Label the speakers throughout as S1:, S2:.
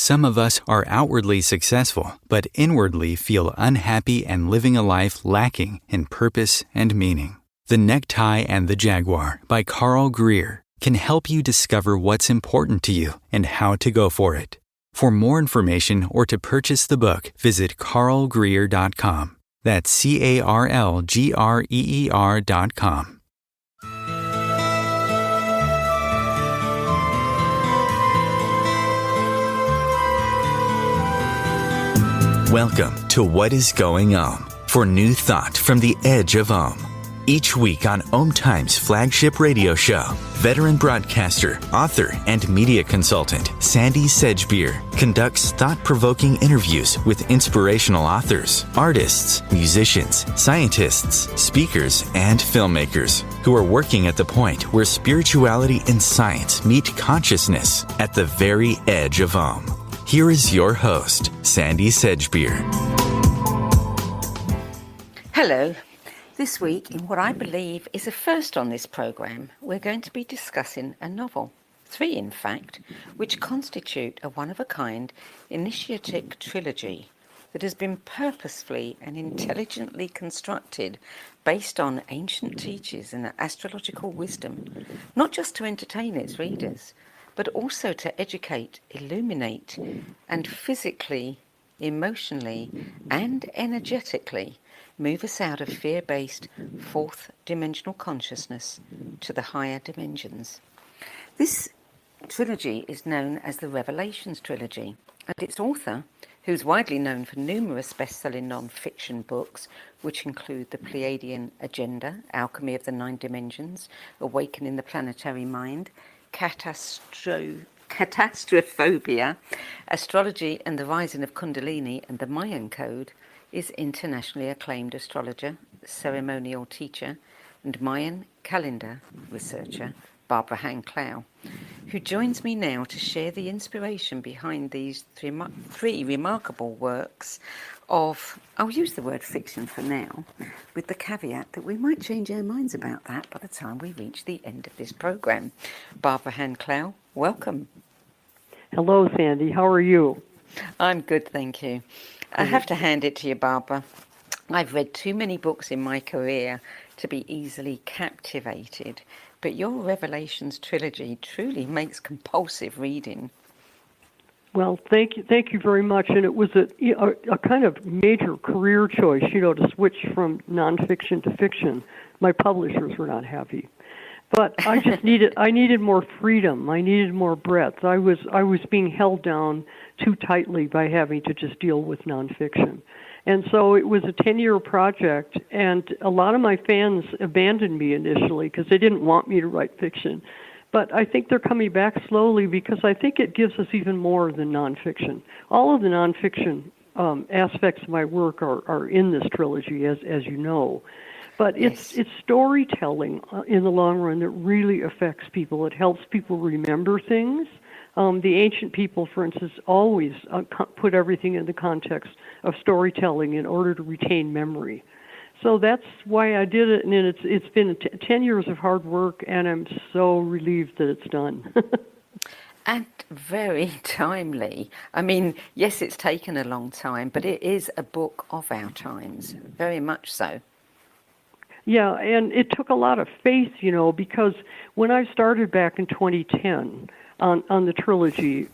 S1: Some of us are outwardly successful, but inwardly feel unhappy and living a life lacking in purpose and meaning. The Necktie and the Jaguar by Carl Greer can help you discover what's important to you and how to go for it. For more information or to purchase the book, visit carlgreer.com. That's CARLGREER.com. Welcome to What is Going Om, for new thought from the edge of Om. Each week on OMTimes' flagship radio show, veteran broadcaster, author, and media consultant Sandie Sedgbeer conducts thought-provoking interviews with inspirational authors, artists, musicians, scientists, speakers, and filmmakers who are working at the point where spirituality and science meet consciousness at the very edge of Om. Here is your host, Sandie Sedgbeer.
S2: Hello. This week, in what I believe is a first on this program, we're going to be discussing a novel, 3 in fact, which constitute a one-of-a-kind initiatic trilogy that has been purposefully and intelligently constructed based on ancient teachers and astrological wisdom, not just to entertain its readers, but also to educate, illuminate, and physically, emotionally, and energetically move us out of fear-based fourth-dimensional consciousness to the higher dimensions. This trilogy is known as the Revelations Trilogy, and its author, who's widely known for numerous best-selling non-fiction books, which include The Pleiadian Agenda, Alchemy of the Nine Dimensions, Awakening the Planetary Mind, Catastrophobia, Astrology and the Rising of Kundalini, and the Mayan Code, is internationally acclaimed astrologer, ceremonial teacher, and Mayan Calendar researcher, Barbara Hand Clow, who joins me now to share the inspiration behind these three remarkable works of, I'll use the word fiction for now, with the caveat that we might change our minds about that by the time we reach the end of this program. Barbara Hand Clow, welcome.
S3: Hello, Sandie. How are you?
S2: I'm good, thank you. I have to hand it to you, Barbara. I've read too many books in my career to be easily captivated, but your Revelations trilogy truly makes compulsive reading.
S3: Well, thank you very much. And it was a kind of major career choice, to switch from nonfiction to fiction. My publishers were not happy, but I just needed more freedom. I needed more breadth. I was being held down too tightly by having to just deal with nonfiction. And so it was a 10-year project, and a lot of my fans abandoned me initially because they didn't want me to write fiction. But I think they're coming back slowly because I think it gives us even more than nonfiction. All of the nonfiction aspects of my work are in this trilogy, as you know. But
S2: Yes.
S3: it's storytelling in the long run that really affects people. It helps people remember things. The ancient people, for instance, always put everything in the context of storytelling in order to retain memory. So that's why I did it, and it's been 10 years of hard work, and I'm so relieved that it's done.
S2: And very timely. I mean, yes, it's taken a long time, but it is a book of our times, very much so.
S3: Yeah, and it took a lot of faith, because when I started back in 2010 on the trilogy,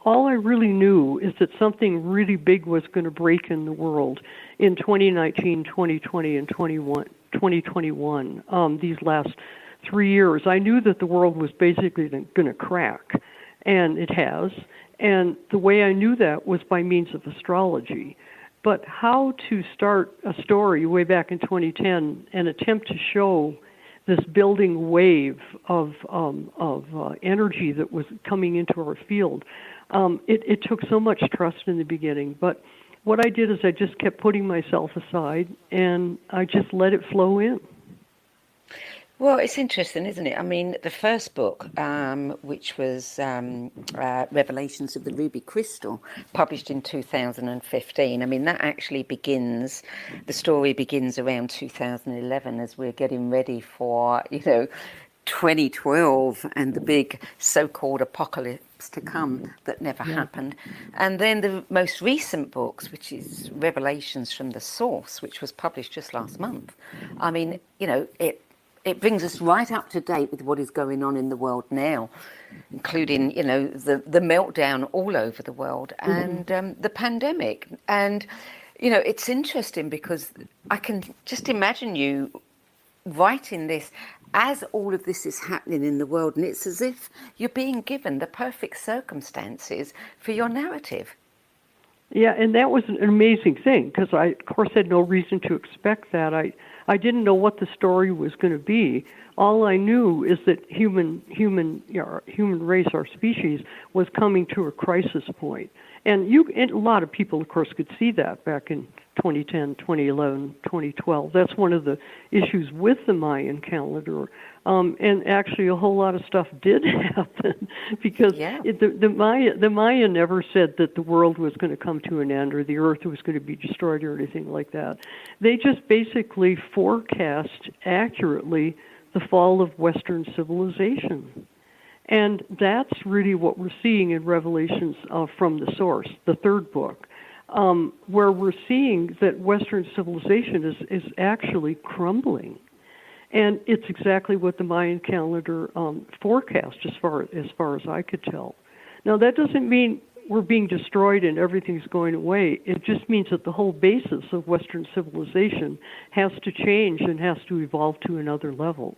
S3: all I really knew is that something really big was going to break in the world in 2019, 2020, and 2021, these last 3 years. I knew that the world was basically going to crack, and it has. And the way I knew that was by means of astrology. But how to start a story way back in 2010 and attempt to show this building wave of energy that was coming into our field, it took so much trust in the beginning. But what I did is I just kept putting myself aside, and I just let it flow in.
S2: Well, it's interesting, isn't it? I mean, the first book, which was Revelations of the Ruby Crystal, published in 2015, I mean, that actually begins, the story begins around 2011 as we're getting ready for, 2012 and the big so-called perhaps to come that never happened. And then the most recent books, which is Revelations from the Source, which was published just last month. I mean, it brings us right up to date with what is going on in the world now, including, the meltdown all over the world and the pandemic. And, it's interesting because I can just imagine you writing this as all of this is happening in the world, and it's as if you're being given the perfect circumstances for your narrative.
S3: Yeah, and that was an amazing thing because I, of course, had no reason to expect that. I didn't know what the story was going to be. All I knew is that human race, our species, was coming to a crisis point. And a lot of people, of course, could see that back in 2010, 2011, 2012. That's one of the issues with the Mayan calendar. And actually, a whole lot of stuff did happen because the Maya never said that the world was going to come to an end or the earth was going to be destroyed or anything like that. They just basically forecast accurately the fall of Western civilization. And that's really what we're seeing in Revelations from the Source, the third book, where we're seeing that Western civilization is actually crumbling. And it's exactly what the Mayan calendar forecast as far as I could tell. Now, that doesn't mean we're being destroyed and everything's going away. It just means that the whole basis of Western civilization has to change and has to evolve to another level.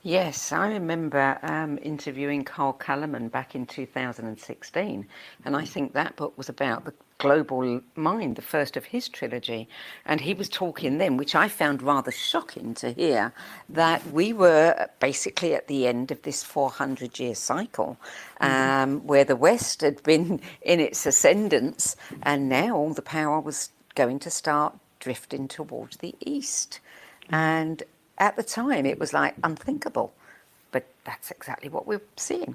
S2: Yes, I remember interviewing Carl Kalleman back in 2016, and I think that book was about the global mind, the first of his trilogy, and he was talking then, which I found rather shocking to hear, that we were basically at the end of this 400-year cycle, where the West had been in its ascendance, and now all the power was going to start drifting towards the East. And at the time, it was like unthinkable, but that's exactly what we're seeing.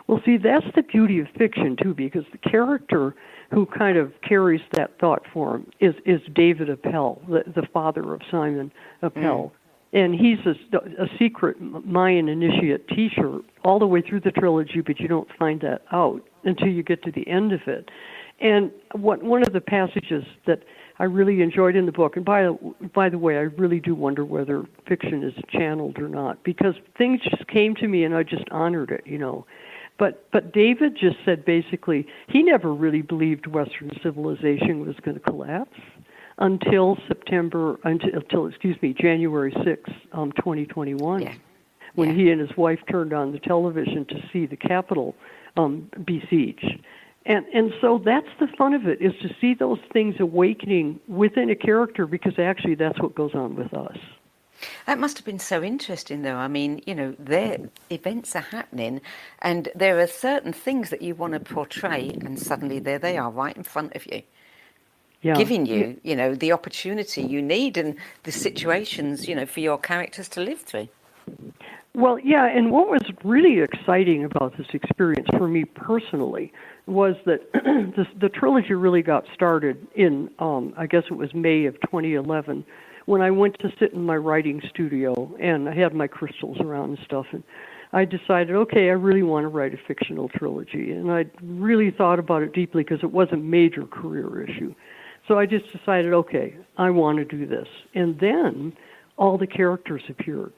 S3: Well, see, that's the beauty of fiction, too, because the character who kind of carries that thought form is David Appel, the father of Simon Appel. And he's a secret Mayan initiate teacher all the way through the trilogy, but you don't find that out until you get to the end of it. And one of the passages that I really enjoyed in the book, and by the way, I really do wonder whether fiction is channeled or not, because things just came to me and I just honored it, But David just said basically he never really believed Western civilization was going to collapse until January 6, 2021, when he and his wife turned on the television to see the Capitol besieged. And so that's the fun of it, is to see those things awakening within a character, because actually that's what goes on with us.
S2: That must have been so interesting, though. I mean, their events are happening, and there are certain things that you want to portray, and suddenly there they are right in front of you, giving you, the opportunity you need and the situations, for your characters to live through.
S3: Well, yeah, and what was really exciting about this experience for me personally was that the trilogy really got started in, I guess it was May of 2011, when I went to sit in my writing studio, and I had my crystals around and stuff, and I decided, okay, I really want to write a fictional trilogy, and I really thought about it deeply because it was a major career issue. So I just decided, okay, I want to do this. And then all the characters appeared.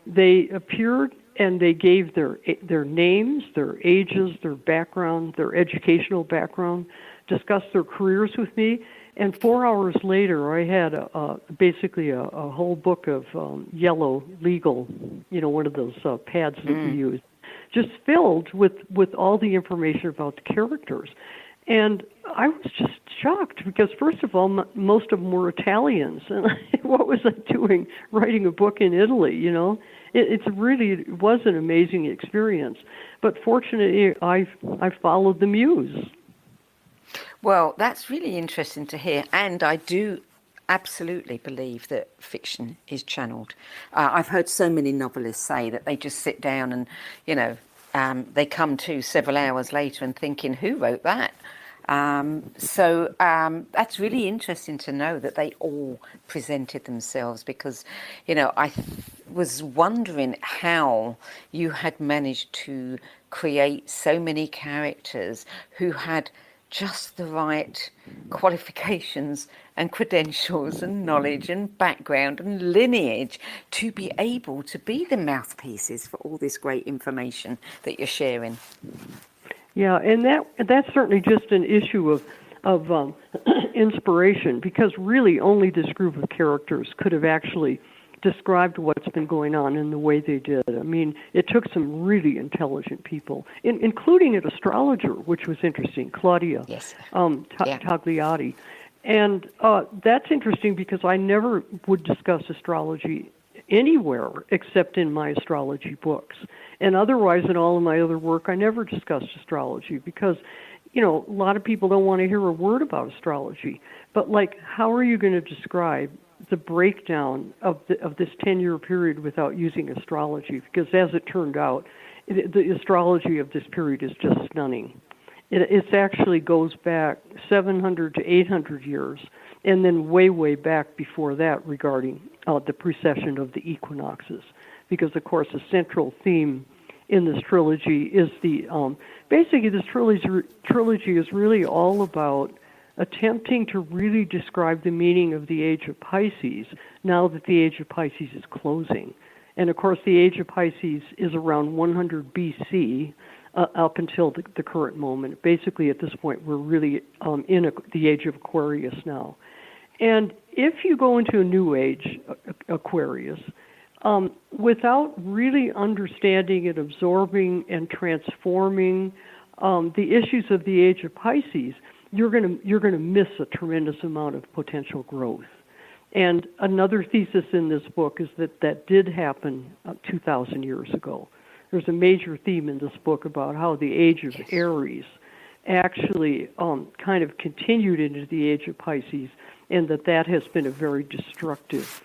S3: They appeared and they gave their names, their ages, their background, their educational background, discussed their careers with me. And 4 hours later, I had basically a whole book of yellow legal, one of those pads that we use, just filled with all the information about the characters. And I was just shocked because, first of all, most of them were Italians. And what was I doing writing a book in Italy, It was an amazing experience. But fortunately, I followed the muse.
S2: Well, that's really interesting to hear. And I do absolutely believe that fiction is channeled. I've heard so many novelists say that they just sit down and, they come to several hours later and thinking, who wrote that? That's really interesting to know that they all presented themselves, because, I was wondering how you had managed to create so many characters who had just the right qualifications and credentials and knowledge and background and lineage to be able to be the mouthpieces for all this great information that you're sharing.
S3: Yeah, and that's certainly just an issue of inspiration, because really only this group of characters could have actually described what's been going on in the way they did. I mean, it took some really intelligent people, including an astrologer, which was interesting, Claudia
S2: Yes.
S3: Tagliati. And that's interesting because I never would discuss astrology anywhere except in my astrology books. And otherwise, in all of my other work, I never discussed astrology because, a lot of people don't want to hear a word about astrology. But, how are you going to describe the breakdown of this 10-year period without using astrology? Because as it turned out, the astrology of this period is just stunning. It actually goes back 700 to 800 years, and then way, way back before that regarding the precession of the equinoxes. Because, of course, the central theme in this trilogy is basically this trilogy is really all about attempting to really describe the meaning of the age of Pisces now that the age of Pisces is closing. And, of course, the age of Pisces is around 100 BC up until the current moment. Basically, at this point, we're really in the age of Aquarius now. And if you go into a new age, Aquarius, without really understanding and absorbing and transforming the issues of the age of Pisces, you're going to miss a tremendous amount of potential growth. And another thesis in this book is that did happen 2,000 years ago. There's a major theme in this book about how the age of Aries actually kind of continued into the age of Pisces, and that has been a very destructive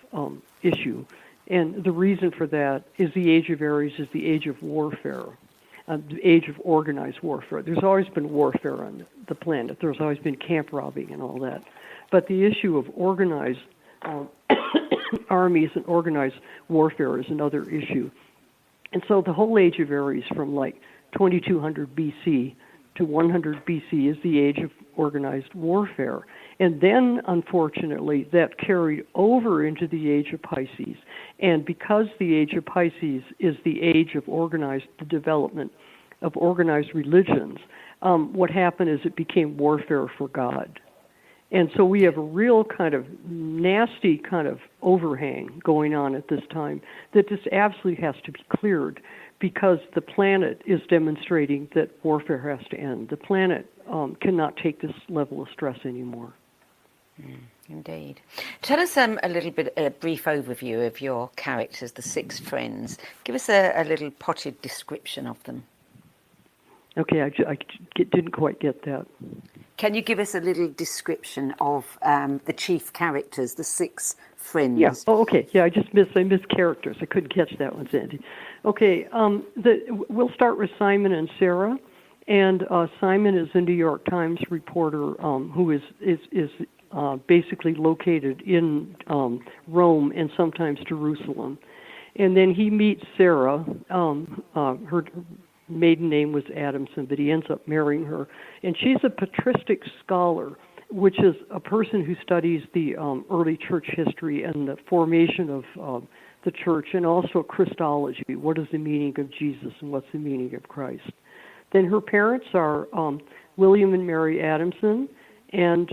S3: issue. And the reason for that is the age of Aries is the age of warfare, the age of organized warfare. There's always been warfare on the planet. There's always been camp robbing and all that. But the issue of organized armies and organized warfare is another issue. And so the whole age of Aries from 2200 BC to 100 BC is the age of organized warfare. And then, unfortunately, that carried over into the age of Pisces. And because the age of Pisces is the age of the development of organized religions, what happened is it became warfare for God. And so we have a real kind of nasty kind of overhang going on at this time that just absolutely has to be cleared, because the planet is demonstrating that warfare has to end. The planet cannot take this level of stress anymore.
S2: Indeed. Tell us a brief overview of your characters, the 6 friends. Give us a little potted description of them.
S3: Okay, I didn't quite get that.
S2: Can you give us a little description of the chief characters, the 6 friends?
S3: Yeah. Oh, okay. Yeah, I missed characters. I couldn't catch that one, Sandie. Okay. We'll start with Simon and Sarah, and Simon is a New York Times reporter who is basically located in Rome and sometimes Jerusalem, and then he meets Sarah. Her maiden name was Adamson, but he ends up marrying her. And she's a patristic scholar, which is a person who studies the early church history and the formation of the church, and also Christology. What is the meaning of Jesus and what's the meaning of Christ? Then her parents are William and Mary Adamson, and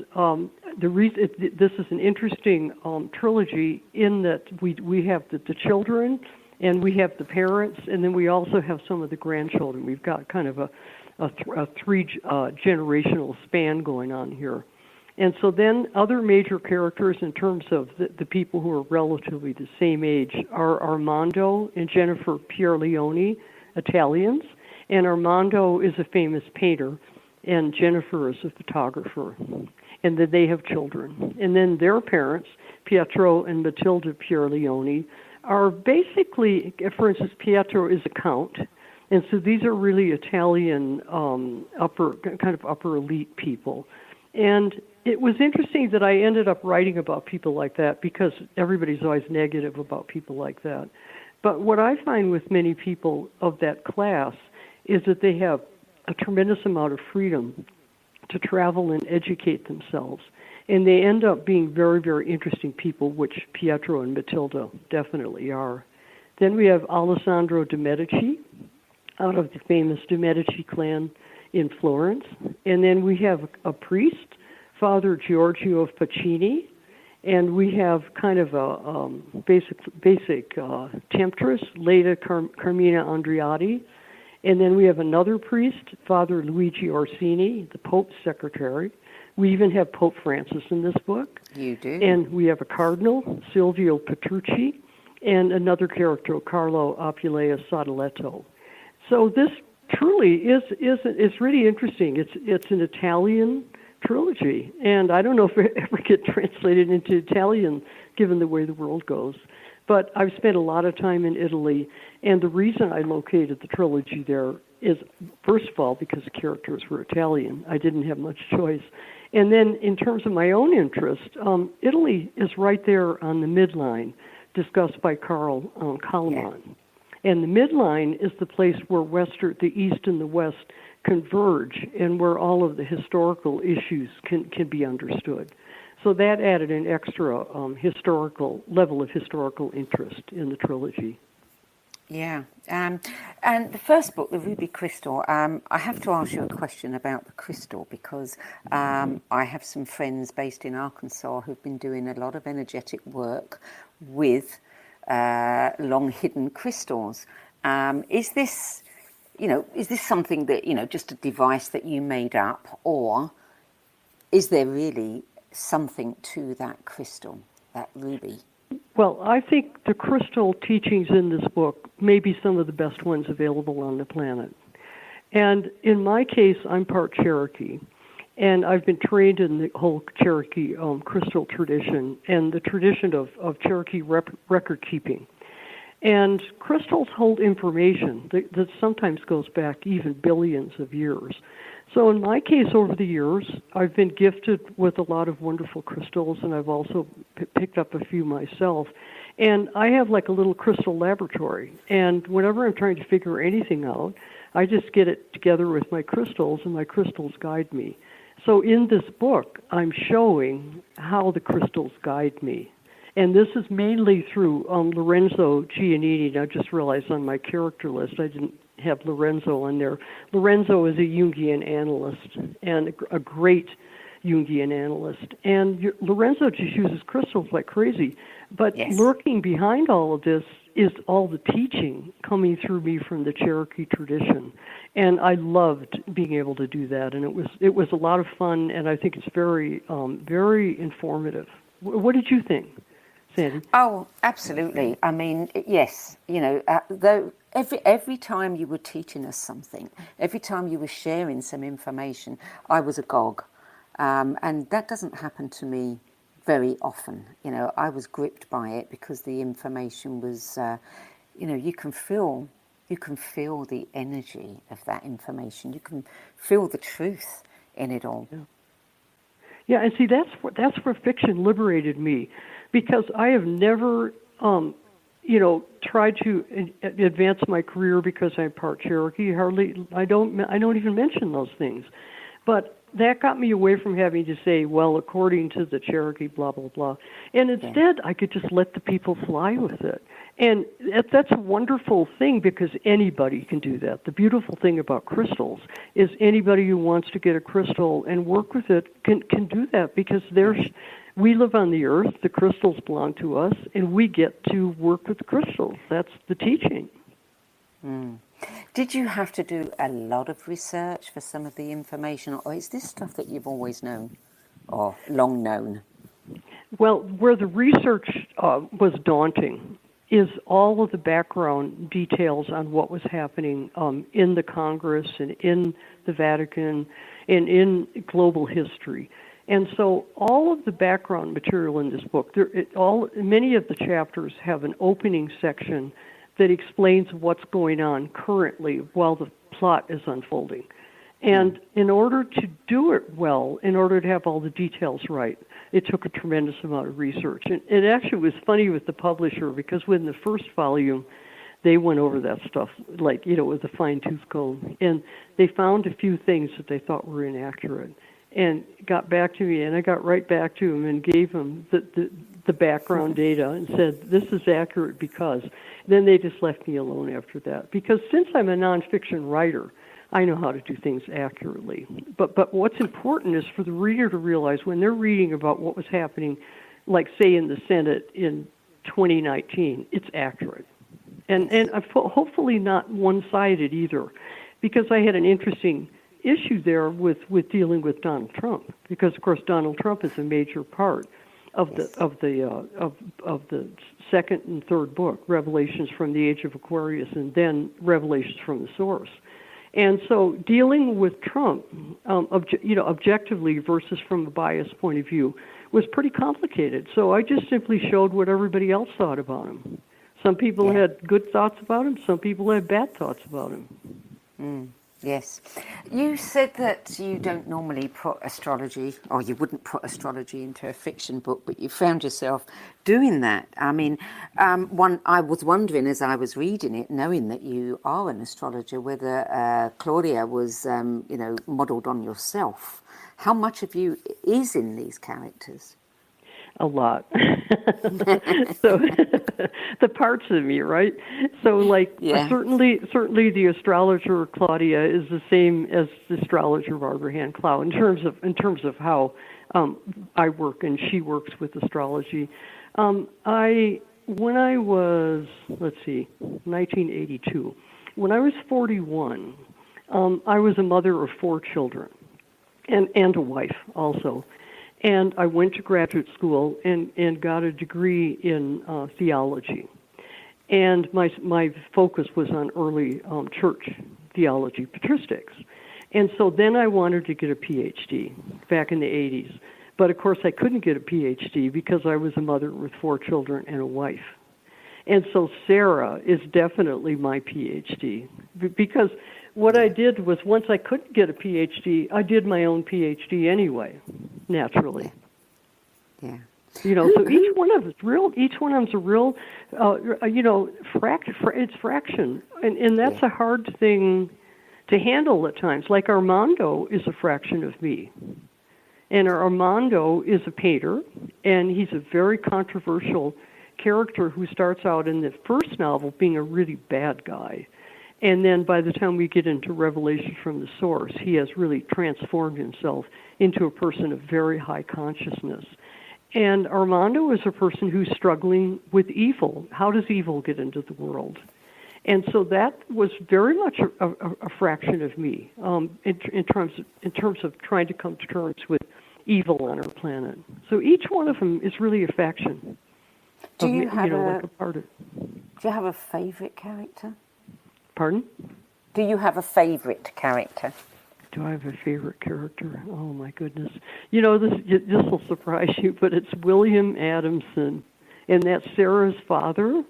S3: this is an interesting trilogy in that we have the children, and we have the parents, and then we also have some of the grandchildren. We've got kind of a 3 generational span going on here. And so then other major characters in terms of the people who are relatively the same age are Armando and Jennifer Pierleoni, Italians. And Armando is a famous painter, and Jennifer is a photographer. And then they have children. And then their parents, Pietro and Matilda Pierleoni, are basically, for instance, Pietro is a count, And so these are really Italian upper elite people. And it was interesting that I ended up writing about people like that because everybody's always negative about people like that. But what I find with many people of that class is that they have a tremendous amount of freedom to travel and educate themselves. And they end up being very, very interesting people, which Pietro and Matilda definitely are. Then we have Alessandro De Medici, out of the famous De Medici clan in Florence. And then we have a priest, Father Giorgio of Pacini, and we have kind of a basic temptress, Leda Carmina Andreatti. And then we have another priest, Father Luigi Orsini, the Pope's secretary. We even have Pope Francis in this book.
S2: You do.
S3: And we have a cardinal, Silvio Petrucci, and another character, Carlo Apulea Sadaletto. So this truly is really interesting. It's an Italian trilogy, and I don't know if it ever get translated into Italian, given the way the world goes. But I've spent a lot of time in Italy, and the reason I located the trilogy there is, first of all, because the characters were Italian. I didn't have much choice. And then in terms of my own interest, Italy is right there on the midline, discussed by Carl Kalaman. Yeah. And the midline is the place where the East and the West converge, and where all of the historical issues can be understood. So that added an extra level of historical interest in the trilogy.
S2: Yeah. And the first book, The Ruby Crystal, I have to ask you a question about the crystal because I have some friends based in Arkansas who've been doing a lot of energetic work with long hidden crystals. Is this something that, just a device that you made up, or is there really something to that crystal, that ruby?
S3: Well, I think the crystal teachings in this book may be some of the best ones available on the planet. And in my case, I'm part Cherokee, and I've been trained in the whole Cherokee crystal tradition and the tradition of Cherokee record keeping. And crystals hold information that sometimes goes back even billions of years. So in my case, over the years, I've been gifted with a lot of wonderful crystals, and I've also picked up a few myself. And I have like a little crystal laboratory. And whenever I'm trying to figure anything out, I just get it together with my crystals, and my crystals guide me. So in this book, I'm showing how the crystals guide me. And this is mainly through Lorenzo Giannini. And I just realized on my character list I didn't have Lorenzo on there. Lorenzo is a Jungian analyst, and a great Jungian analyst. And Lorenzo just uses crystals like crazy. But yes, lurking behind all of this is all the teaching coming through me from the Cherokee tradition. And I loved being able to do that. And it was a lot of fun, and I think it's very, very informative. What did you think, Sandie?
S2: Oh, absolutely. I mean, yes, though every time you were teaching us something, every time you were sharing some information, I was agog. And that doesn't happen to me very often. I was gripped by it because the information was, you can feel the energy of that information. You can feel the truth in it all.
S3: Yeah, and see, that's where fiction liberated me, because I have never, tried to advance my career because I'm part Cherokee. I don't even mention those things, but that got me away from having to say, well, according to the Cherokee, blah blah blah, and instead I could just let the people fly with it. And that's a wonderful thing, because anybody can do that. The beautiful thing about crystals is anybody who wants to get a crystal and work with it can do that, because we live on the earth, the crystals belong to us, and we get to work with crystals. That's the teaching.
S2: Mm. Did you have to do a lot of research for some of the information, or is this stuff that you've always known or long known?
S3: Well, where the research was daunting is all of the background details on what was happening in the Congress and in the Vatican and in global history. And so all of the background material in this book, many of the chapters have an opening section that explains what's going on currently while the plot is unfolding. And in order to do it well, in order to have all the details right, it took a tremendous amount of research. And it actually was funny with the publisher, because when the first volume, they went over that stuff like, with a fine-tooth comb. And they found a few things that they thought were inaccurate and got back to me, and I got right back to them and gave them the background data and said, this is accurate because. Then they just left me alone after that. Because since I'm a nonfiction writer, I know how to do things accurately. But what's important is for the reader to realize when they're reading about what was happening, like, say, in the Senate in 2019, it's accurate. And hopefully not one-sided either, because I had an interesting issue there with dealing with Donald Trump, because of course Donald Trump is a major part of the second and third book, Revelations from the Age of Aquarius, and then Revelations from the Source. And so dealing with Trump, objectively versus from a biased point of view, was pretty complicated. So I just simply showed what everybody else thought about him. Some people had good thoughts about him. Some people had bad thoughts about him.
S2: Yes. You said that you don't normally put astrology, or you wouldn't put astrology into a fiction book, but you found yourself doing that. I mean, I was wondering as I was reading it, knowing that you are an astrologer, whether Claudia was, modelled on yourself. How much of you is in these characters?
S3: A lot. So the parts of me, right? So certainly the astrologer Claudia is the same as the astrologer Barbara Hand Clow in terms of how I work and she works with astrology. When I was 1982, when I was 41, I was a mother of 4 children and a wife also. And I went to graduate school and got a degree in theology. And my focus was on early church theology, patristics. And so then I wanted to get a PhD back in the 80s. But of course I couldn't get a PhD because I was a mother with 4 children and a wife. And so Sarah is definitely my PhD, because what I did was, once I couldn't get a PhD, I did my own PhD anyway, naturally.
S2: Yeah.
S3: So each one of them's real. Each one of them's a real, it's fraction, and that's a hard thing to handle at times. Like Armando is a fraction of me, and Armando is a painter, and he's a very controversial character who starts out in the first novel being a really bad guy. And then by the time we get into Revelation from the Source, he has really transformed himself into a person of very high consciousness. And Armando is a person who's struggling with evil. How does evil get into the world? And so that was very much a fraction of me in terms of trying to come to terms with evil on our planet. So each one of them is really a faction.
S2: Do you have a favorite character?
S3: Pardon?
S2: Do you have a favorite character?
S3: Do I have a favorite character? Oh my goodness! This will surprise you, but it's William Adamson, and that's Sarah's father.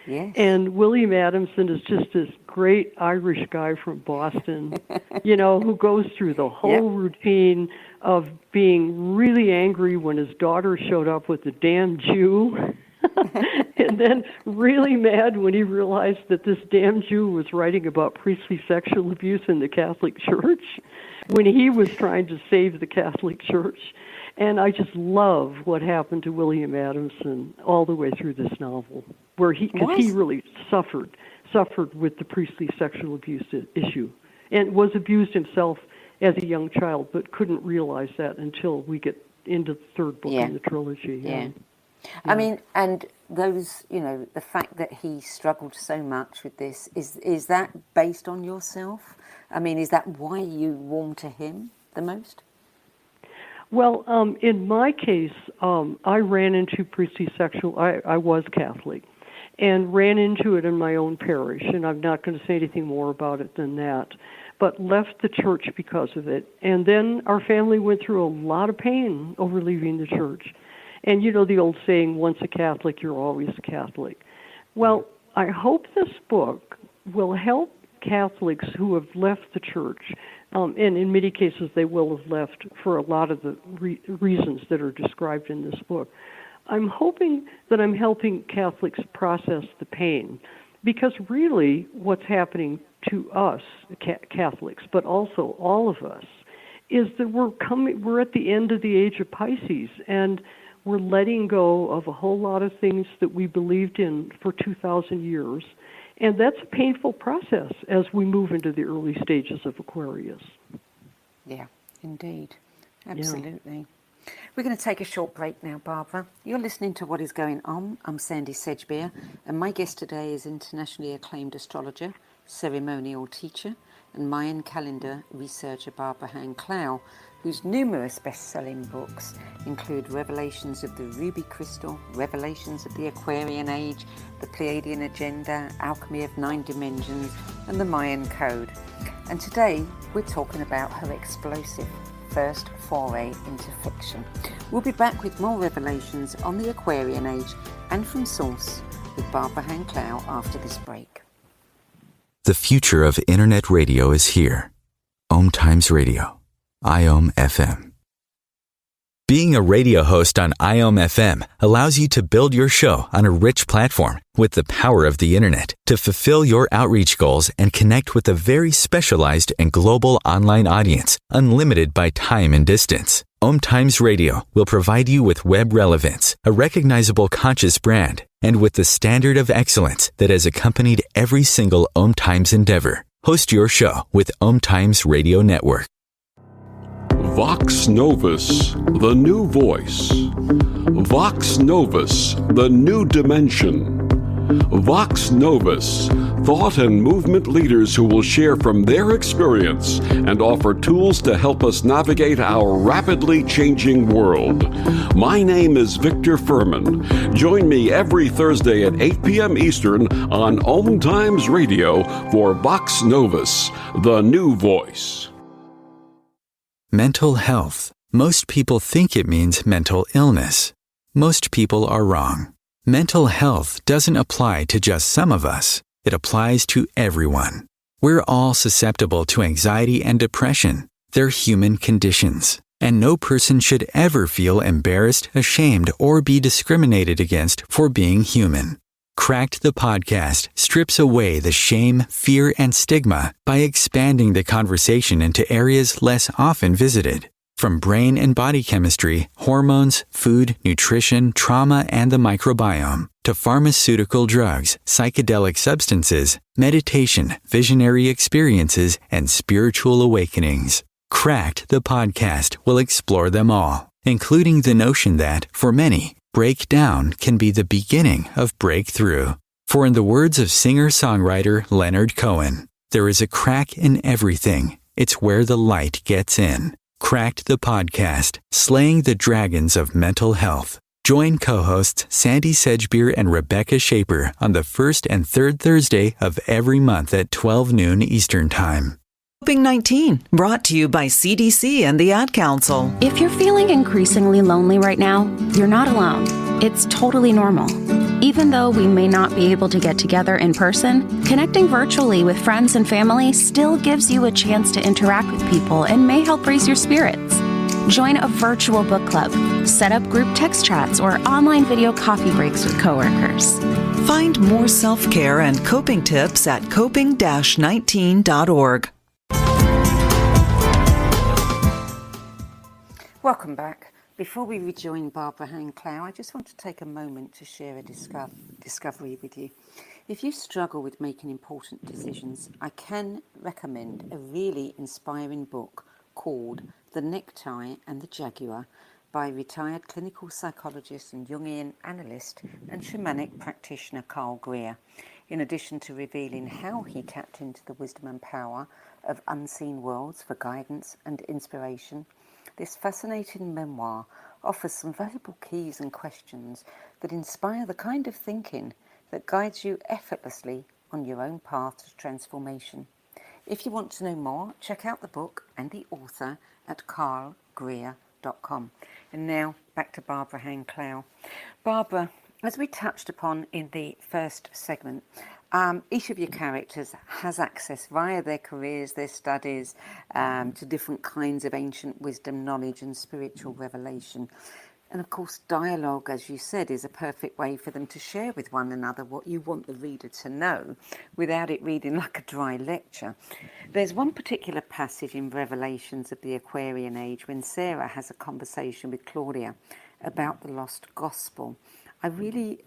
S2: Yes.
S3: And William Adamson is just this great Irish guy from Boston, who goes through the whole routine of being really angry when his daughter showed up with the damn Jew. And then really mad when he realized that this damn Jew was writing about priestly sexual abuse in the Catholic Church when he was trying to save the Catholic Church. And I just love what happened to William Adamson all the way through this novel, where he really suffered with the priestly sexual abuse issue and was abused himself as a young child, but couldn't realize that until we get into the third book in the trilogy.
S2: Yeah. I mean, and those, the fact that he struggled so much with this, is that based on yourself? I mean, is that why you warm to him the most?
S3: Well, in my case, I ran into priestly sexual, I was Catholic, and ran into it in my own parish, and I'm not going to say anything more about it than that, but left the church because of it. And then our family went through a lot of pain over leaving the church. And the old saying, once a Catholic, you're always a Catholic. Well, I hope this book will help Catholics who have left the church, and in many cases they will have left for a lot of the reasons that are described in this book. I'm hoping that I'm helping Catholics process the pain, because really what's happening to us, Catholics, but also all of us, is that we're at the end of the age of Pisces, and we're letting go of a whole lot of things that we believed in for 2,000 years. And that's a painful process as we move into the early stages of Aquarius.
S2: Yeah, indeed. Absolutely. Yeah. We're going to take a short break now, Barbara. You're listening to What Is Going On. I'm Sandie Sedgbeer, and my guest today is internationally acclaimed astrologer, ceremonial teacher, and Mayan Calendar researcher Barbara Hand Clow, whose numerous best-selling books include Revelations of the Ruby Crystal, Revelations of the Aquarian Age, the Pleiadian Agenda, Alchemy of 9 Dimensions, and the Mayan Code. And today we're talking about her explosive first foray into fiction. We'll be back with more revelations on the Aquarian Age and from source with Barbara Hand Clow after this break.
S1: The future of internet radio is here. OMTimes Radio, IOM FM. Being a radio host on IOM FM allows you to build your show on a rich platform with the power of the internet to fulfill your outreach goals and connect with a very specialized and global online audience, unlimited by time and distance. OMTimes Radio will provide you with web relevance, a recognizable conscious brand, and with the standard of excellence that has accompanied every single OMTimes endeavor. Host your show with OMTimes Radio Network.
S4: Vox Novus, the new voice. Vox Novus, the new dimension. Vox Novus, thought and movement leaders who will share from their experience and offer tools to help us navigate our rapidly changing world. My name is Victor Furman. Join me every Thursday at 8 p.m. Eastern on OMTimes Radio for Vox Novus, the new voice.
S1: Mental health. Most people think it means mental illness. Most people are wrong. Mental health doesn't apply to just some of us. It applies to everyone. We're all susceptible to anxiety and depression. They're human conditions. And no person should ever feel embarrassed, ashamed, or be discriminated against for being human. Cracked the podcast strips away the shame, fear, and stigma by expanding the conversation into areas less often visited. From brain and body chemistry, hormones, food, nutrition, trauma, and the microbiome, to pharmaceutical drugs, psychedelic substances, meditation, visionary experiences, and spiritual awakenings. Cracked the podcast will explore them all, including the notion that, for many, breakdown can be the beginning of breakthrough. For in the words of singer-songwriter Leonard Cohen, there is a crack in everything. It's where the light gets in. Cracked the podcast, slaying the dragons of mental health. Join co-hosts Sandie Sedgbeer and Rebecca Shaper on the first and third Thursday of every month at 12 noon Eastern Time.
S5: Coping-19, brought to you by CDC and the Ad Council.
S6: If you're feeling increasingly lonely right now, you're not alone. It's totally normal. Even though we may not be able to get together in person, connecting virtually with friends and family still gives you a chance to interact with people and may help raise your spirits. Join a virtual book club, set up group text chats, or online video coffee breaks with coworkers.
S5: Find more self-care and coping tips at coping-19.org.
S2: Welcome back. Before we rejoin Barbara Hand Clow, I just want to take a moment to share a discovery with you. If you struggle with making important decisions, I can recommend a really inspiring book called The Necktie and the Jaguar by retired clinical psychologist and Jungian analyst and shamanic practitioner Carl Greer. In addition to revealing how he tapped into the wisdom and power of unseen worlds for guidance and inspiration, this fascinating memoir offers some valuable keys and questions that inspire the kind of thinking that guides you effortlessly on your own path to transformation. If you want to know more, check out the book and the author at carlgreer.com. And now back to Barbara Hand Clow. Barbara, As we touched upon in the first segment, each of your characters has access via their careers, their studies, to different kinds of ancient wisdom, knowledge and spiritual revelation. And of course, dialogue, as you said, is a perfect way for them to share with one another what you want the reader to know without it reading like a dry lecture. There's one particular passage in Revelations of the Aquarian Age when Sarah has a conversation with Claudia about the lost gospel. I really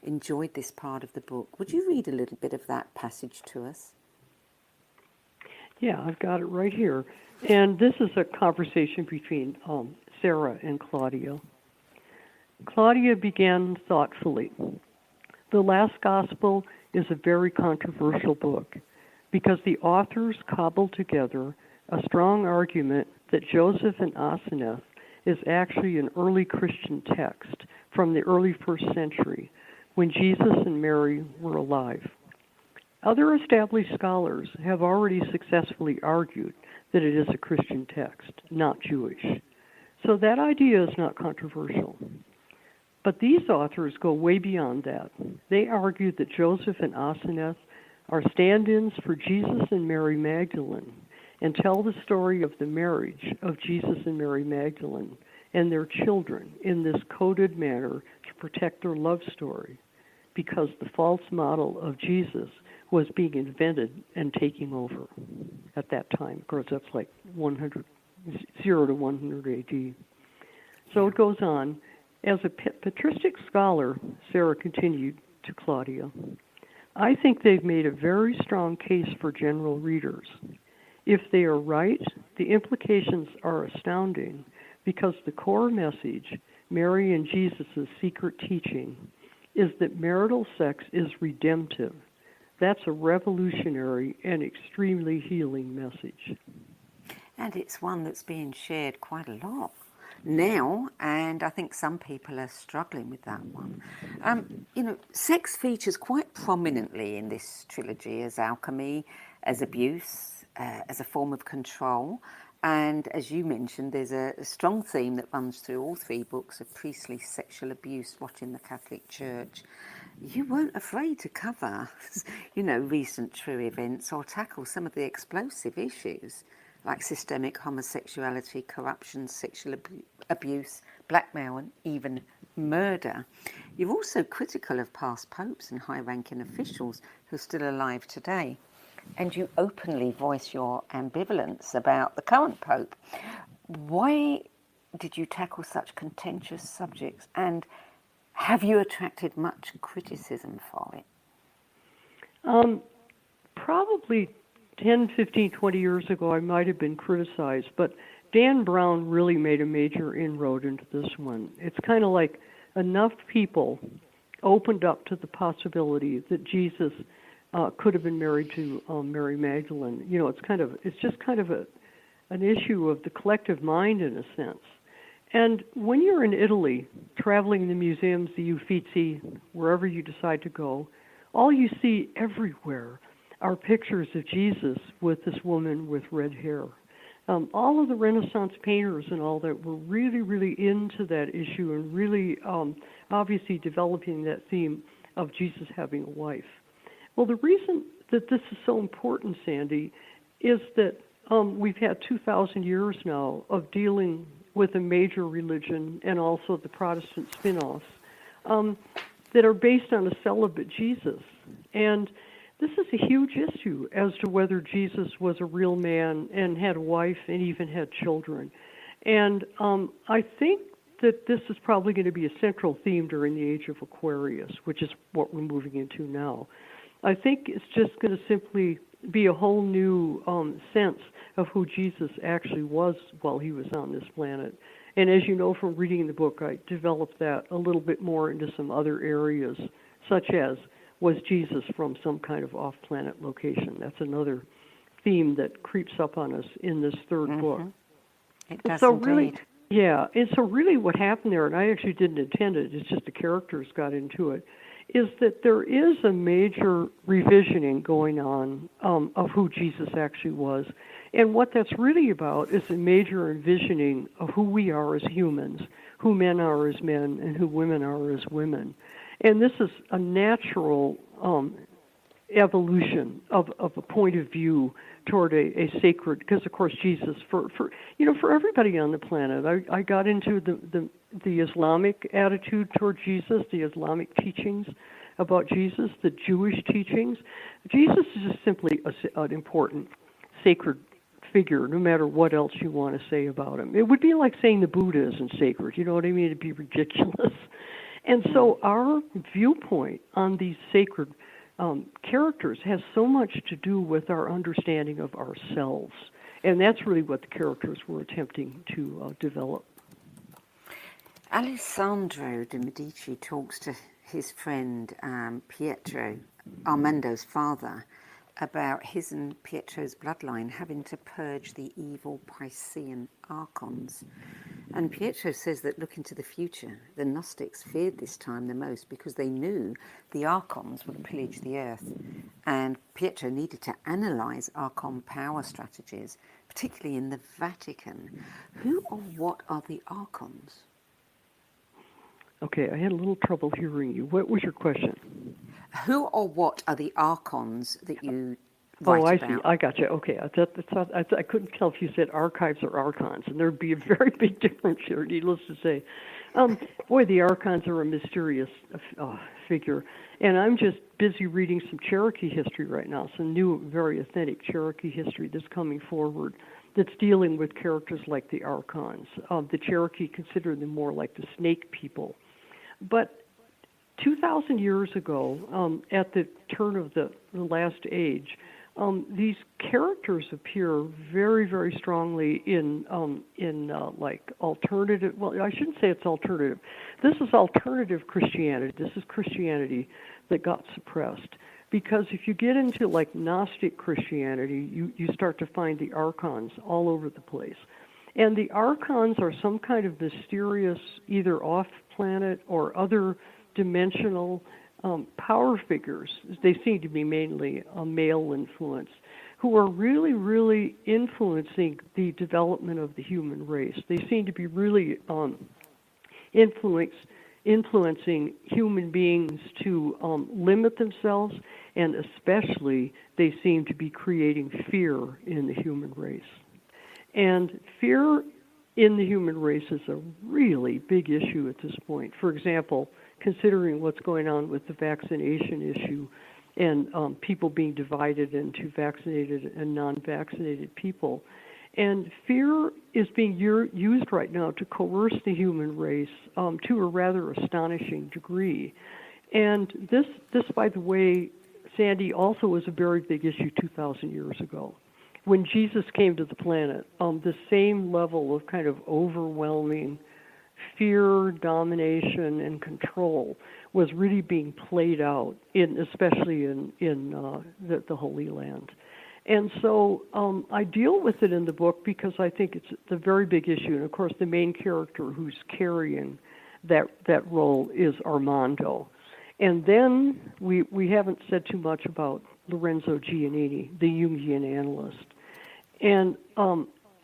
S2: enjoyed this part of the book. Would you read a little bit of that passage to us?
S3: Yeah, I've got it right here. And this is a conversation between Sarah and Claudia. Claudia began thoughtfully. The Last Gospel is a very controversial book because the authors cobbled together a strong argument that Joseph and Asenath is actually an early Christian text from the early 1st century when Jesus and Mary were alive. Other established scholars have already successfully argued that it is a Christian text, not Jewish. So that idea is not controversial. But these authors go way beyond that. They argue that Joseph and Asenath are stand-ins for Jesus and Mary Magdalene and tell the story of the marriage of Jesus and Mary Magdalene and their children in this coded manner to protect their love story because the false model of Jesus was being invented and taking over at that time. Of course, that's like 0 to 100 AD. So it goes on. As a patristic scholar, Sarah continued to Claudia, I think they've made a very strong case for general readers. If they are right, the implications are astounding because the core message, Mary and Jesus' secret teaching, is that marital sex is redemptive. That's a revolutionary and extremely healing message.
S2: And it's one that's being shared quite a lot now, and I think some people are struggling with that one. Sex features quite prominently in this trilogy as alchemy, as abuse, as a form of control. And as you mentioned, there's a strong theme that runs through all three books of priestly sexual abuse watching the Catholic Church. You weren't afraid to cover, recent true events or tackle some of the explosive issues like systemic homosexuality, corruption, sexual abuse, blackmail, and even murder. You're also critical of past popes and high-ranking officials who are still alive today. And you openly voice your ambivalence about the current pope. Why did you tackle such contentious subjects? And have you attracted much criticism for it?
S3: Probably 10, 15, 20 years ago, I might have been criticized, but Dan Brown really made a major inroad into this one. It's kind of like enough people opened up to the possibility that Jesus could have been married to Mary Magdalene. It's just kind of an issue of the collective mind in a sense. And when you're in Italy, traveling in the museums, the Uffizi, wherever you decide to go, all you see everywhere are pictures of Jesus with this woman with red hair. All of the Renaissance painters and all that were really, really into that issue and really obviously developing that theme of Jesus having a wife. Well, the reason that this is so important, Sandie, is that we've had 2,000 years now of dealing with a major religion and also the Protestant spin-offs that are based on a celibate Jesus. And this is a huge issue as to whether Jesus was a real man and had a wife and even had children. And I think that this is probably going to be a central theme during the age of Aquarius, which is what we're moving into now. I think it's just going to simply be a whole new sense of who Jesus actually was while he was on this planet. And as you know from reading the book, I developed that a little bit more into some other areas, such as, was Jesus from some kind of off-planet location? That's another theme that creeps up on us in this third book.
S2: It does
S3: so
S2: indeed.
S3: Really, yeah, and so really what happened there, and I actually didn't intend it, it's just the characters got into it, is that there is a major revisioning going on of who Jesus actually was. And what that's really about is a major envisioning of who we are as humans, who men are as men, and who women are as women. And this is a natural evolution of a point of view toward a sacred, because of course Jesus, for everybody on the planet, I got into the Islamic attitude toward Jesus, the Islamic teachings about Jesus, the Jewish teachings. Jesus is just simply an important sacred figure, no matter what else you want to say about him. It would be like saying the Buddha isn't sacred, you know what I mean? It'd be ridiculous. And so our viewpoint on these sacred characters has so much to do with our understanding of ourselves. And that's really what the characters were attempting to develop.
S2: Alessandro De Medici talks to his friend Pietro, Armando's father, about his and Pietro's bloodline having to purge the evil Piscean archons. And Pietro says that looking to the future, the Gnostics feared this time the most because they knew the archons would pillage the earth. And Pietro needed to analyze archon power strategies, particularly in the Vatican. Who or what are the archons?
S3: Okay, I had a little trouble hearing you. What was your question?
S2: Who or what are the archons that you write about?
S3: Oh, I see. I got you. Okay. I couldn't tell if you said archives or archons, and there'd be a very big difference here, needless to say. Boy, the archons are a mysterious figure. And I'm just busy reading some Cherokee history right now, some new, very authentic Cherokee history that's coming forward that's dealing with characters like the archons. The Cherokee consider them more like the snake people. But 2,000 years ago, at the turn of the last age, these characters appear very, very strongly in like alternative. Well, I shouldn't say it's alternative. This is alternative Christianity. This is Christianity that got suppressed. Because if you get into like Gnostic Christianity, you start to find the archons all over the place. And the archons are some kind of mysterious, either off-planet or other dimensional power figures. They seem to be mainly a male influence, who are really, really influencing the development of the human race. They seem to be really influencing human beings to limit themselves, and especially they seem to be creating fear in the human race. And fear in the human race is a really big issue at this point. For example, considering what's going on with the vaccination issue and people being divided into vaccinated and non-vaccinated people. And fear is being used right now to coerce the human race to a rather astonishing degree. And this, by the way, Sandie, also was a very big issue 2,000 years ago. When Jesus came to the planet, the same level of kind of overwhelming fear, domination, and control was really being played out, especially in the Holy Land. And so I deal with it in the book because I think it's a very big issue. And, of course, the main character who's carrying that role is Armando. And then we haven't said too much about Lorenzo Giannini, the Jungian analyst. And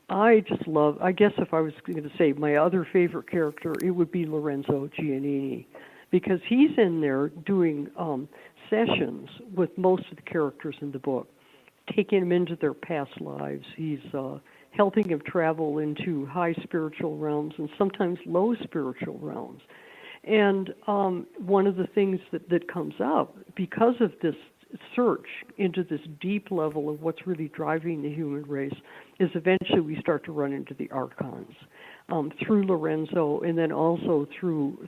S3: I just love, I guess if I was going to say my other favorite character, it would be Lorenzo Giannini, because he's in there doing sessions with most of the characters in the book, taking them into their past lives. He's helping them travel into high spiritual realms and sometimes low spiritual realms. And one of the things that comes up because of this search into this deep level of what's really driving the human race is eventually we start to run into the archons through Lorenzo and then also through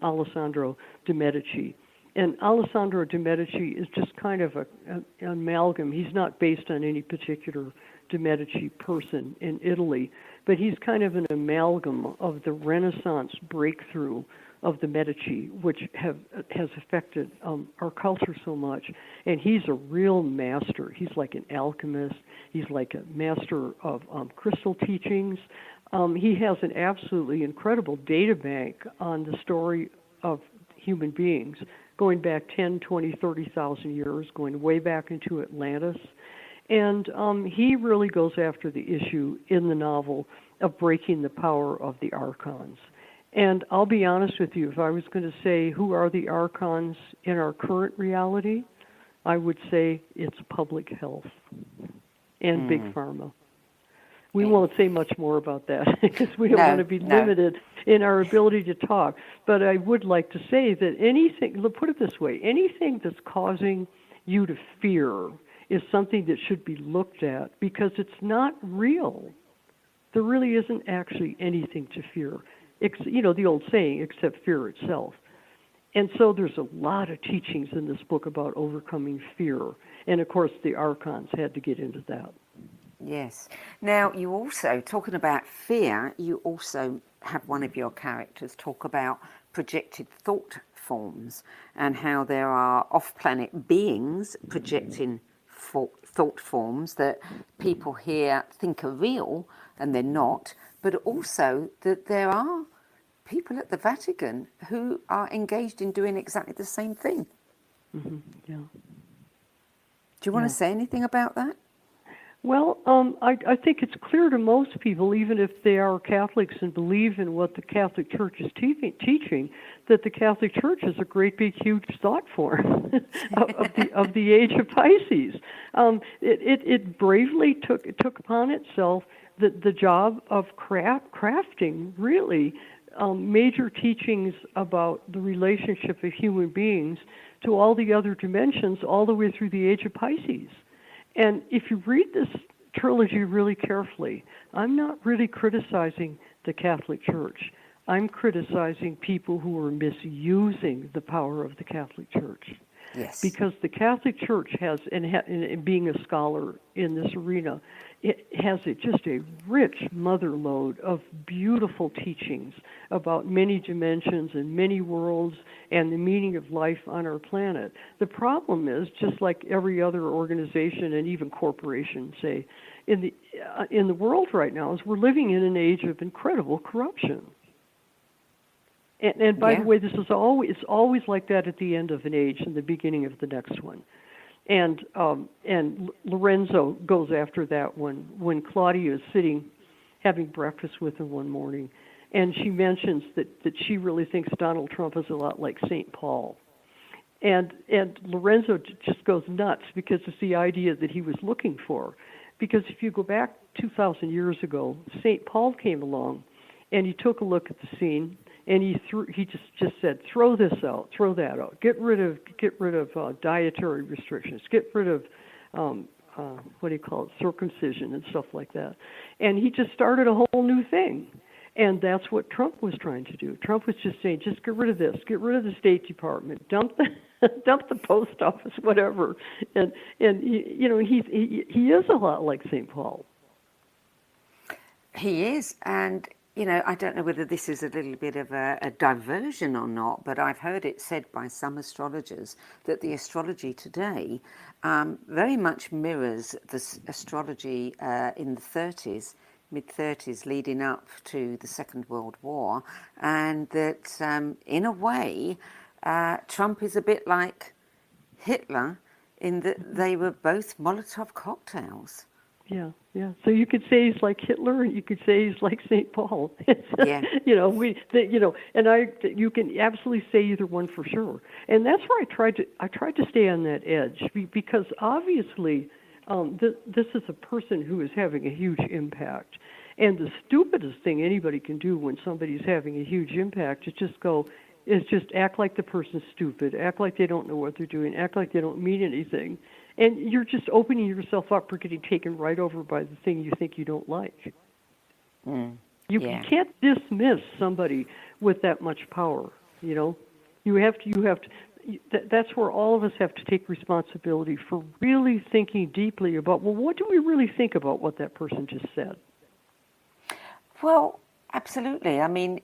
S3: Alessandro De Medici. And Alessandro De Medici is just kind of an amalgam. He's not based on any particular De Medici person in Italy, but he's kind of an amalgam of the Renaissance breakthrough of the Medici, which has affected our culture so much. And he's a real master. He's like an alchemist. He's like a master of crystal teachings. He has an absolutely incredible data bank on the story of human beings, going back 10, 20, 30,000 years, going way back into Atlantis. And he really goes after the issue in the novel of breaking the power of the archons. And I'll be honest with you, if I was going to say who are the archons in our current reality, I would say it's public health and big pharma. We won't say much more about that because we don't want to be limited in our ability to talk. But I would like to say that anything, put it this way, anything that's causing you to fear is something that should be looked at because it's not real. There really isn't actually anything to fear. You know, the old saying, except fear itself. And so there's a lot of teachings in this book about overcoming fear. And of course, the archons had to get into that.
S2: Yes. Now, you also, talking about fear, you also have one of your characters talk about projected thought forms and how there are off-planet beings projecting thought forms that people here think are real and they're not, but also that there are people at the Vatican who are engaged in doing exactly the same thing.
S3: Mm-hmm. Yeah.
S2: Do you want to say anything about that?
S3: Well, I think it's clear to most people, even if they are Catholics and believe in what the Catholic Church is teaching, that the Catholic Church is a great big huge thought form of the age of Pisces. It bravely took upon itself the job of crafting really major teachings about the relationship of human beings to all the other dimensions all the way through the age of Pisces. And if you read this trilogy really carefully, I'm not really criticizing the Catholic Church. I'm criticizing people who are misusing the power of the Catholic Church.
S2: Yes.
S3: Because the Catholic Church has, and being a scholar in this arena, it has just a rich motherlode of beautiful teachings about many dimensions and many worlds and the meaning of life on our planet. The problem is, just like every other organization and even corporation, say, in the world right now, is we're living in an age of incredible corruption. And by the way, this is it's always like that at the end of an age and the beginning of the next one. And Lorenzo goes after that when Claudia is sitting having breakfast with him one morning, and she mentions that she really thinks Donald Trump is a lot like St. Paul. And Lorenzo just goes nuts because it's the idea that he was looking for. Because if you go back 2,000 years ago, St. Paul came along, and he took a look at the scene, and he just said, throw this out, throw that out, get rid of dietary restrictions, get rid of circumcision and stuff like that, and he just started a whole new thing, and that's what Trump was trying to do. Trump was just saying, just get rid of this, get rid of the State Department, dump the post office, whatever, and he is a lot like St. Paul.
S2: He is, and I don't know whether this is a little bit of a diversion or not, but I've heard it said by some astrologers that the astrology today very much mirrors the astrology in the 30s, mid-30s, leading up to the Second World War, and that in a way Trump is a bit like Hitler in that they were both Molotov cocktails.
S3: Yeah. So you could say he's like Hitler, and you could say he's like St. Paul.
S2: Yeah.
S3: You can absolutely say either one for sure. And that's where I tried to stay on that edge because obviously this is a person who is having a huge impact. And the stupidest thing anybody can do when somebody's having a huge impact is just act like the person's stupid, act like they don't know what they're doing, act like they don't mean anything. And you're just opening yourself up for getting taken right over by the thing you think you don't like. You can't dismiss somebody with that much power. You have to. That's where all of us have to take responsibility for really thinking deeply about, well, what do we really think about what that person just said?
S2: Well, absolutely. I mean,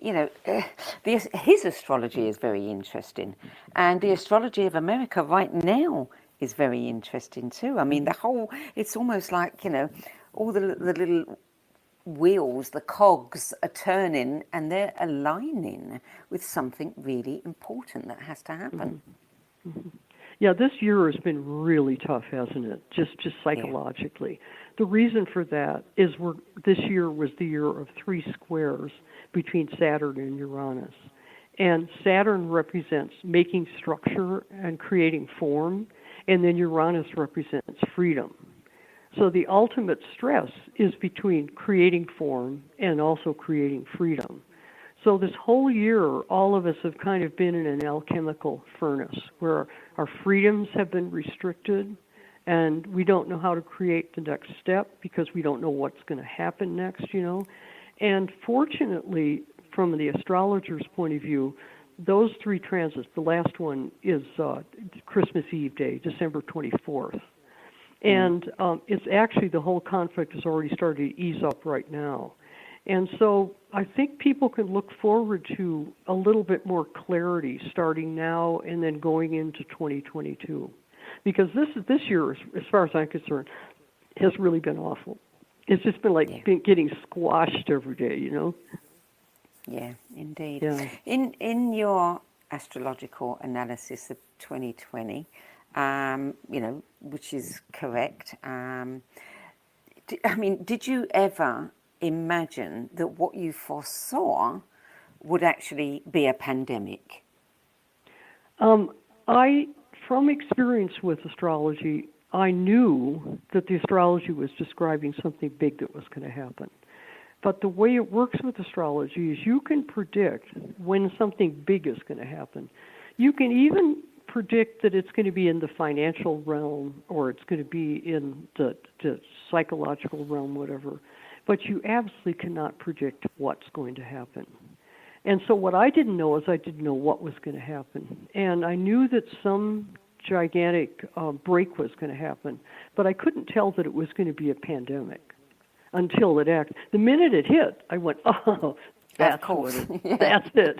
S2: his astrology is very interesting, and the astrology of America right now is very interesting too. I mean, it's almost like, all the little wheels, the cogs are turning and they're aligning with something really important that has to happen.
S3: Mm-hmm. Yeah, this year has been really tough, hasn't it? Just psychologically. the reason for that is this year was the year of 3 squares between Saturn and Uranus. And Saturn represents making structure and creating form, and then Uranus represents freedom. So the ultimate stress is between creating form and also creating freedom. So this whole year, all of us have kind of been in an alchemical furnace where our freedoms have been restricted, and we don't know how to create the next step because we don't know what's going to happen next, And fortunately, from the astrologer's point of view, those 3 transits, the last one is Christmas Eve Day, December 24th. And it's actually, the whole conflict has already started to ease up right now. And so I think people can look forward to a little bit more clarity starting now and then going into 2022. Because this year, as far as I'm concerned, has really been awful. It's just been getting squashed every day,
S2: Yeah, indeed.
S3: Yeah.
S2: In your astrological analysis of 2020, which is correct, did you ever imagine that what you foresaw would actually be a pandemic? From
S3: experience with astrology, I knew that the astrology was describing something big that was going to happen. But the way it works with astrology is you can predict when something big is going to happen. You can even predict that it's going to be in the financial realm or it's going to be in the psychological realm, whatever. But you absolutely cannot predict what's going to happen. And so what I didn't know is I didn't know what was going to happen. And I knew that some gigantic break was going to happen, but I couldn't tell that it was going to be a pandemic until it acted. The minute it hit, I went, oh, that's what that's it.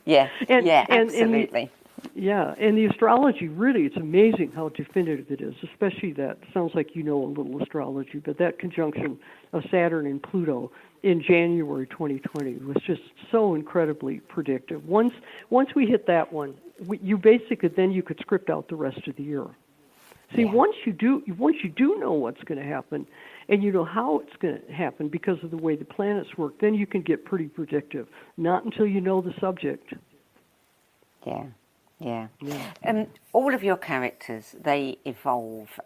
S2: Yeah, absolutely.
S3: And the astrology, really, it's amazing how definitive it is, especially that, sounds like you know a little astrology, but that conjunction of Saturn and Pluto in January 2020 was just so incredibly predictive. Once we hit that one, you basically, then you could script out the rest of the year. See, once you do know what's going to happen, and you know how it's going to happen because of the way the planets work, then you can get pretty predictive. Not until you know the subject.
S2: Yeah. All of your characters, they evolve.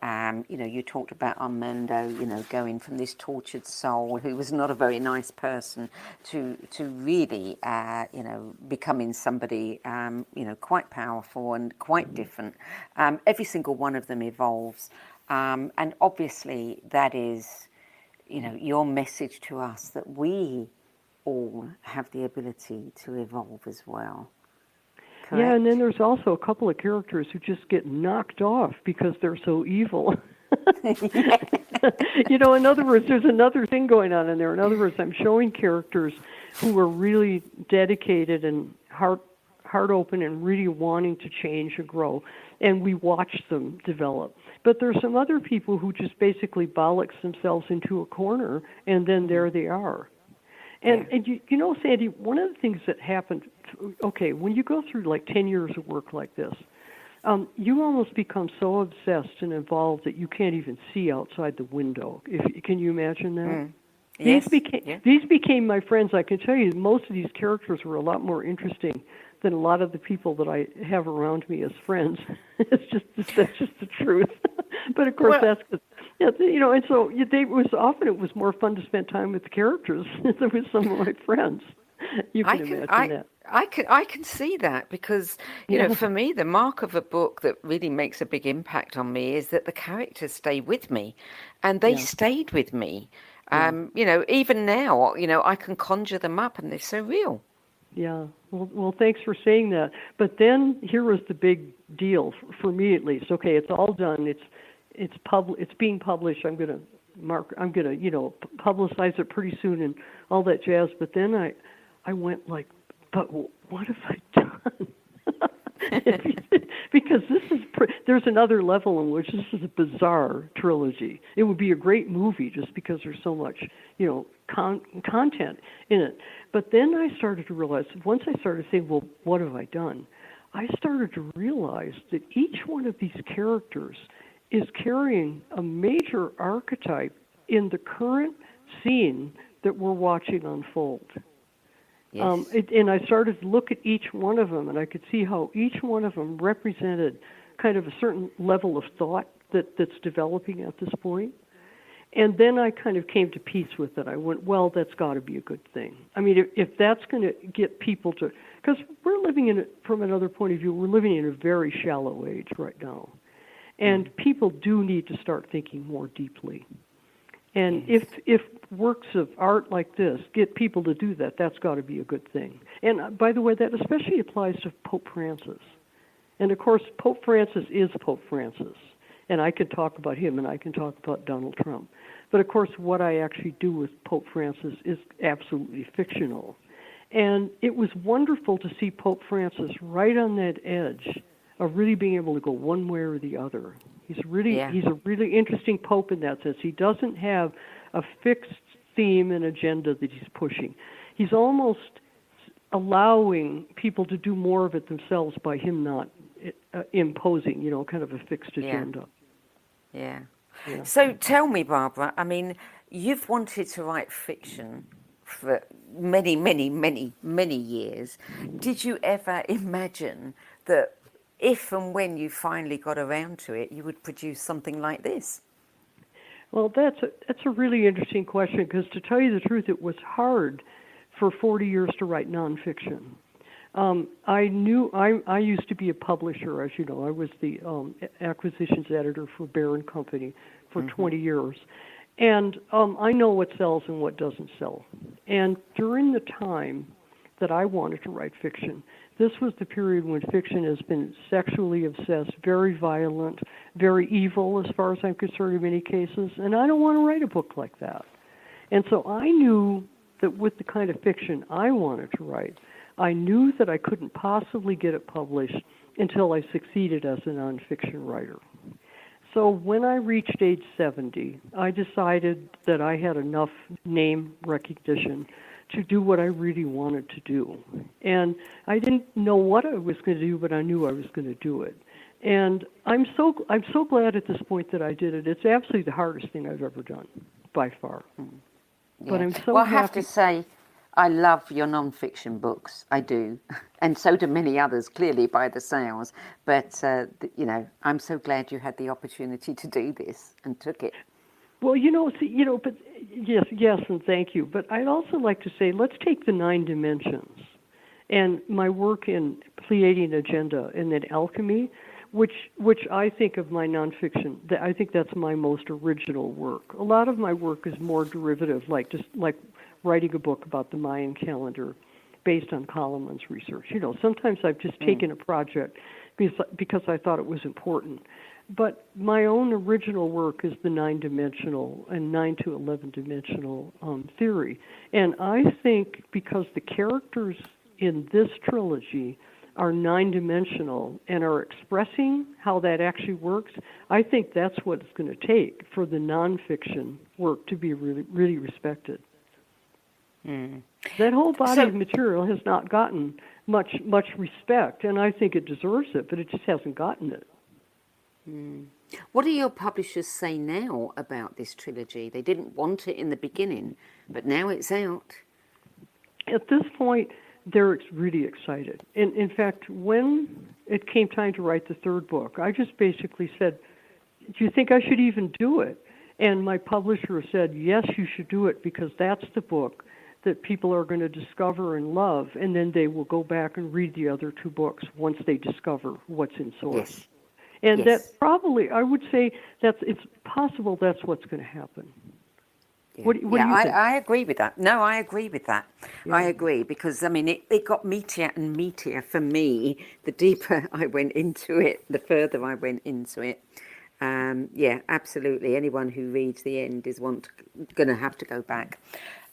S2: You talked about Armando, going from this tortured soul who was not a very nice person to really, becoming somebody, quite powerful and quite different. Every single one of them evolves. And obviously that is, your message to us that we all have the ability to evolve as well. Correct.
S3: Yeah, and then there's also a couple of characters who just get knocked off because they're so evil. In other words, there's another thing going on in there. In other words, I'm showing characters who are really dedicated and heart open and really wanting to change and grow, and we watch them develop. But there's some other people who just basically bollocks themselves into a corner, and then there they are. And Sandie, one of the things that happened, when you go through like 10 years of work like this, you almost become so obsessed and involved that you can't even see outside the window. Can you imagine that?
S2: Yes.
S3: These became my friends. I can tell you most of these characters were a lot more interesting than a lot of the people that I have around me as friends. That's just the truth. But of course, that's and so it was more fun to spend time with the characters than with some of my friends. You can imagine that.
S2: I can see that because, for me, the mark of a book that really makes a big impact on me is that the characters stay with me, and they stayed with me. Even now, I can conjure them up, and they're so real.
S3: Yeah. Well, thanks for saying that. But then here was the big deal for me, at least. Okay, it's all done. It's being published. I'm going to publicize it pretty soon and all that jazz. But then I went like, but what have I done? Because there's another level in which this is a bizarre trilogy. It would be a great movie just because there's so much, content in it. But then I started to realize, once I started saying, well, what have I done? I started to realize that each one of these characters is carrying a major archetype in the current scene that we're watching unfold.
S2: Yes.
S3: And I started to look at each one of them, and I could see how each one of them represented kind of a certain level of thought that's developing at this point. And then I kind of came to peace with it. I went, well, that's got to be a good thing. I mean, if that's going to get people to, because we're living in, from another point of view, we're living in a very shallow age right now. And people do need to start thinking more deeply. And if works of art like this get people to do that, that's got to be a good thing. And by the way, that especially applies to Pope Francis. And of course, Pope Francis is Pope Francis. And I can talk about him, and I can talk about Donald Trump. But of course, what I actually do with Pope Francis is absolutely fictional. And it was wonderful to see Pope Francis right on that edge of really being able to go one way or the other. He's a really interesting pope in that sense. He doesn't have a fixed theme and agenda that he's pushing. He's almost allowing people to do more of it themselves by him not imposing, kind of a fixed agenda.
S2: Yeah. So tell me, Barbara, I mean, you've wanted to write fiction for many, many, many, many years. Did you ever imagine that if and when you finally got around to it, you would produce something like this?
S3: Well, that's a really interesting question, because to tell you the truth, it was hard for 40 years to write nonfiction. I used to be a publisher, as you know. I was the acquisitions editor for Bear & Company for 20 years. And I know what sells and what doesn't sell. And during the time that I wanted to write fiction, this was the period when fiction has been sexually obsessed, very violent, very evil as far as I'm concerned in many cases, and I don't want to write a book like that. And so I knew that with the kind of fiction I wanted to write, I knew that I couldn't possibly get it published until I succeeded as a nonfiction writer. So when I reached age 70, I decided that I had enough name recognition to do what I really wanted to do. And I didn't know what I was going to do, but I knew I was going to do it. And I'm so glad at this point that I did it. It's absolutely the hardest thing I've ever done, by far.
S2: Yeah.
S3: But I'm so
S2: well, I
S3: happy.
S2: have to say, I love your non-fiction books. I do. And so do many others, clearly, by the sales. But, I'm so glad you had the opportunity to do this and took it.
S3: Well, but yes, and thank you. But I'd also like to say, let's take the 9 dimensions and my work in Pleiadian agenda and then alchemy, which I think of my nonfiction. I think that's my most original work. A lot of my work is more derivative, like writing a book about the Mayan calendar based on Kalaman's research. Sometimes I've just taken a project because I thought it was important. But my own original work is the 9-dimensional and 9 to 11-dimensional theory. And I think because the characters in this trilogy are 9-dimensional and are expressing how that actually works, I think that's what it's going to take for the nonfiction work to be really, really respected. That whole body of material has not gotten much respect, and I think it deserves it, but it just hasn't gotten it.
S2: What do your publishers say now about this trilogy? They didn't want it in the beginning, but now it's out.
S3: At this point, they're really excited. In fact, when it came time to write the 3rd book, I just basically said, do you think I should even do it? And my publisher said, yes, you should do it, because that's the book that people are going to discover and love, and then they will go back and read the other 2 books once they discover what's in source.
S2: Yes.
S3: And that probably, I would say, it's possible that's what's going to happen.
S2: Yeah.
S3: What do you think?
S2: I agree with that. No, I agree with that.
S3: Yeah.
S2: I agree, because, it got meatier and meatier for me. The deeper I went into it, the further I went into it. Absolutely. Anyone who reads the end is going to have to go back.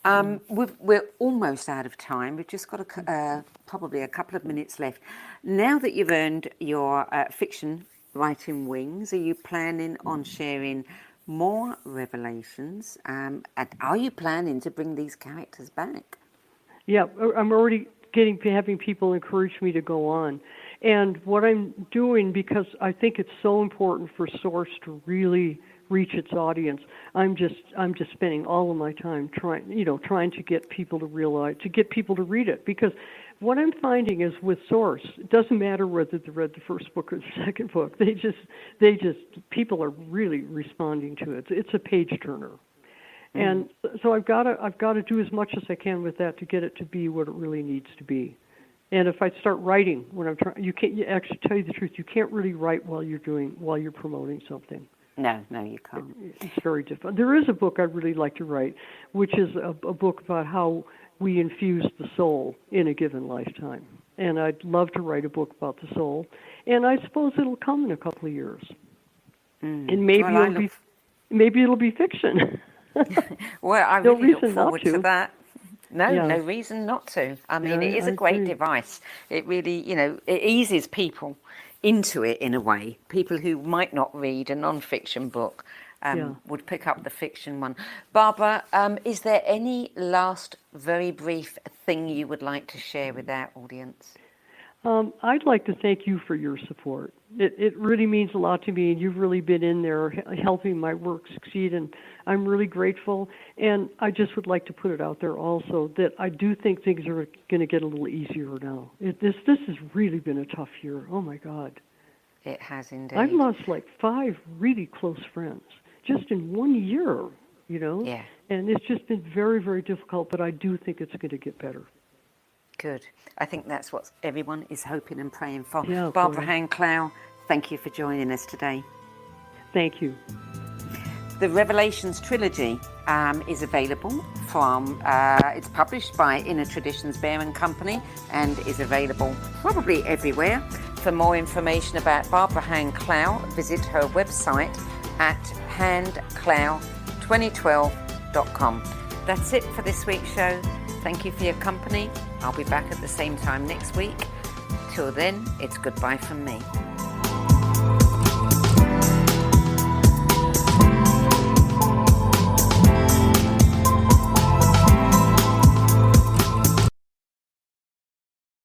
S2: We're almost out of time. We've just got probably a couple of minutes left. Now that you've earned your fiction writing wings, are you planning on sharing more revelations? And are you planning to bring these characters back?
S3: Yeah, I'm already having people encourage me to go on. And what I'm doing, because I think it's so important for Source to really reach its audience, I'm just spending all of my time trying to get people to realize, to get people to read it. Because what I'm finding is with Source, it doesn't matter whether they read the first book or the second book. They just people are really responding to it. It's a page turner. And so I've got to do as much as I can with that to get it to be what it really needs to be. And if I start writing when I'm trying, you actually, tell you the truth, you can't really write while you're promoting something.
S2: No, you can't.
S3: It's very difficult. There is a book I'd really like to write, which is a book about how we infuse the soul in a given lifetime. And I'd love to write a book about the soul. And I suppose it'll come in a couple of years. And maybe it'll be fiction.
S2: Well, I really look forward to that. No reason not to. I mean, it is a great device. It really, it eases people into it in a way. People who might not read a non-fiction book would pick up the fiction one. Barbara, is there any last, very brief thing you would like to share with our audience?
S3: I'd like to thank you for your support. It really means a lot to me, and you've really been in there helping my work succeed, and I'm really grateful. And I just would like to put it out there also that I do think things are going to get a little easier now. This has really been a tough year. Oh, my God.
S2: It has indeed.
S3: I've lost like 5 really close friends just in 1 year,
S2: Yeah.
S3: And it's just been very, very difficult, but I do think it's going to get better.
S2: Good. I think that's what everyone is hoping and praying for.
S3: Yeah,
S2: Barbara Hand Clow, thank you for joining us today.
S3: Thank you.
S2: The Revelations Trilogy is available from, it's published by Inner Traditions Bear and Company and is available probably everywhere. For more information about Barbara Hand Clow, visit her website at handclow2012.com. That's it for this week's show. Thank you for your company. I'll be back at the same time next week. Till then, it's goodbye from me.